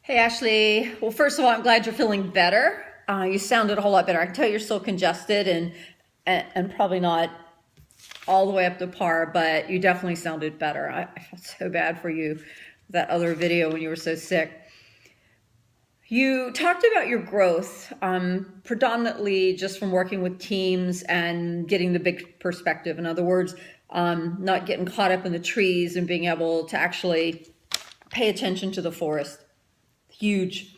Hey, Ashley. Well, first of all, I'm glad you're feeling better. You sounded a whole lot better. I can tell you're still congested and probably not all the way up to par, but you definitely sounded better. I felt so bad for you, that other video when you were so sick. You talked about your growth, predominantly just from working with teams and getting the big perspective. In other words, not getting caught up in the trees and being able to actually pay attention to the forest. Huge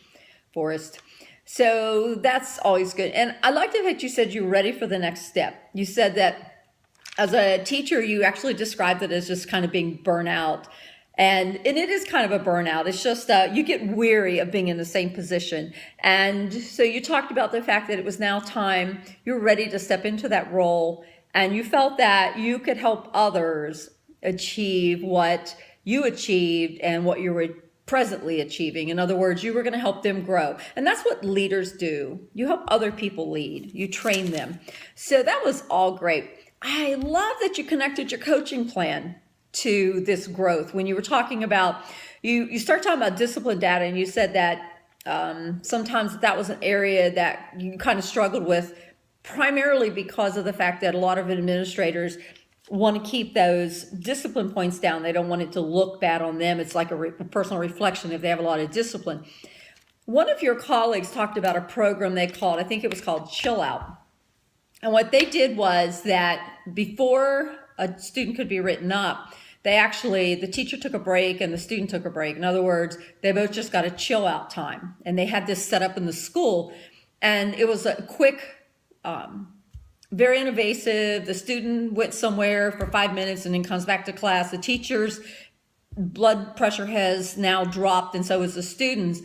forest. So that's always good. And I liked it that you said you're ready for the next step. You said that as a teacher, you actually described it as just kind of being burnout. And it is kind of a burnout. It's just you get weary of being in the same position. And so you talked about the fact that it was now time, you're ready to step into that role. And you felt that you could help others achieve what you achieved and what you were presently achieving. In other words, you were going to help them grow. And that's what leaders do. You help other people lead. You train them. So that was all great. I love that you connected your coaching plan to this growth. When you were talking about, you start talking about discipline data, and you said that sometimes that was an area that you kind of struggled with, primarily because of the fact that a lot of administrators want to keep those discipline points down. They don't want it to look bad on them. It's like a personal reflection if they have a lot of discipline. One of your colleagues talked about a program they called, I think it was called Chill Out. And what they did was that before a student could be written up, the teacher took a break and the student took a break. In other words, they both just got a chill out time. And they had this set up in the school. And it was a quick, very invasive. The student went somewhere for 5 minutes and then comes back to class. The teacher's blood pressure has now dropped, and so is the student's.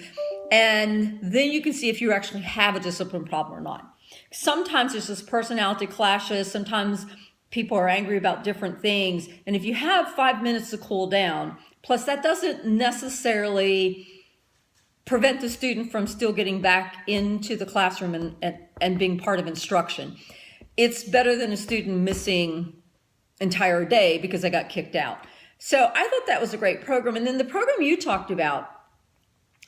And then you can see if you actually have a discipline problem or not. Sometimes there's just personality clashes. Sometimes people are angry about different things. And if you have 5 minutes to cool down, plus that doesn't necessarily prevent the student from still getting back into the classroom and being part of instruction. It's better than a student missing entire day because they got kicked out. So I thought that was a great program. And then the program you talked about,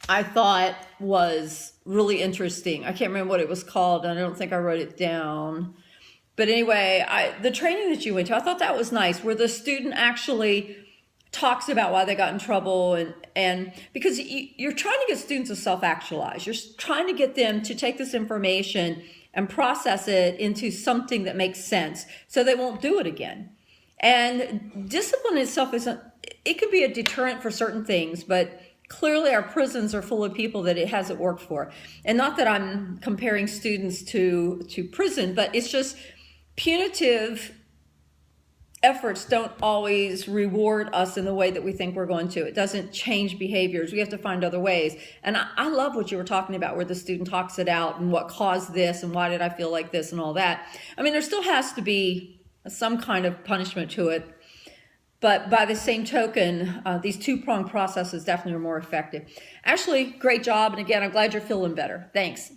I thought was really interesting. I can't remember what it was called, and I don't think I wrote it down. But anyway, the training that you went to, I thought that was nice, where the student actually talks about why they got in trouble, and because you're trying to get students to self-actualize. You're trying to get them to take this information and process it into something that makes sense so they won't do it again. And discipline itself it could be a deterrent for certain things, but clearly our prisons are full of people that it hasn't worked for. And not that I'm comparing students to prison, but it's just punitive efforts don't always reward us in the way that we think we're going to. It doesn't change behaviors. We have to find other ways. And I love what you were talking about, where the student talks it out and what caused this and why did I feel like this and all that. I mean, there still has to be some kind of punishment to it. But by the same token, these two-pronged processes definitely are more effective. Ashley, great job. And again, I'm glad you're feeling better. Thanks.